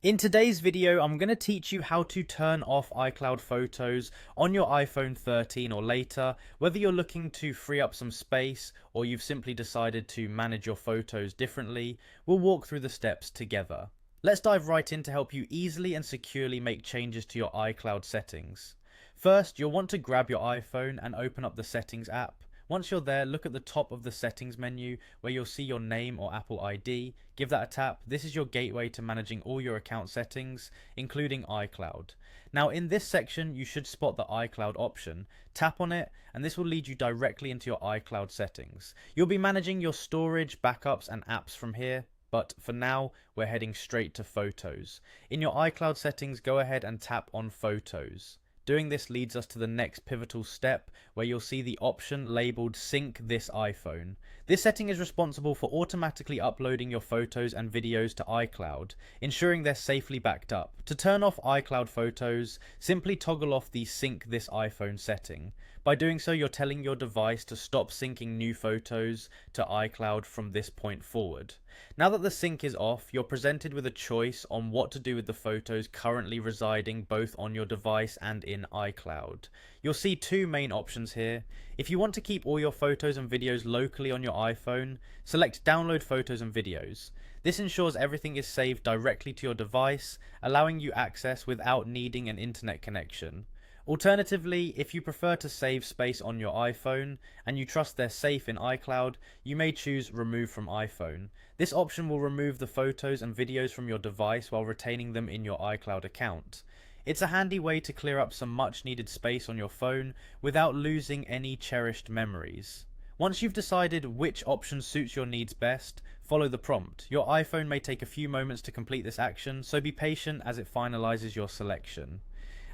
In today's video, I'm going to teach you how to turn off iCloud photos on your iPhone 13 or later, whether you're looking to free up some space or you've simply decided to manage your photos differently. We'll walk through the steps together. Let's dive right in to help you easily and securely make changes to your iCloud settings. First, you'll want to grab your iPhone and open up the Settings app. Once you're there, look at the top of the settings menu where you'll see your name or Apple ID. Give that a tap. This is your gateway to managing all your account settings, including iCloud. Now in this section, you should spot the iCloud option. Tap on it and this will lead you directly into your iCloud settings. You'll be managing your storage, backups and apps from here. But for now, we're heading straight to Photos. In your iCloud settings, go ahead and tap on Photos. Doing this leads us to the next pivotal step where you'll see the option labeled Sync this iPhone. This setting is responsible for automatically uploading your photos and videos to iCloud, ensuring they're safely backed up. To turn off iCloud photos, simply toggle off the Sync this iPhone setting. By doing so, you're telling your device to stop syncing new photos to iCloud from this point forward. Now that the sync is off, you're presented with a choice on what to do with the photos currently residing both on your device and in iCloud. You'll see two main options here. If you want to keep all your photos and videos locally on your iPhone, select Download Photos and Videos. This ensures everything is saved directly to your device, allowing you access without needing an internet connection. Alternatively, if you prefer to save space on your iPhone and you trust they're safe in iCloud, you may choose Remove from iPhone. This option will remove the photos and videos from your device while retaining them in your iCloud account. It's a handy way to clear up some much needed space on your phone without losing any cherished memories. Once you've decided which option suits your needs best, follow the prompt. Your iPhone may take a few moments to complete this action, so be patient as it finalizes your selection.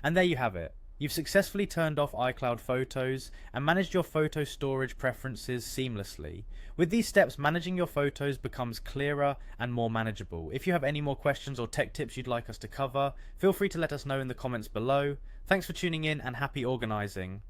And there you have it. You've successfully turned off iCloud photos and managed your photo storage preferences seamlessly. With these steps, managing your photos becomes clearer and more manageable. If you have any more questions or tech tips you'd like us to cover, feel free to let us know in the comments below. Thanks for tuning in and happy organizing.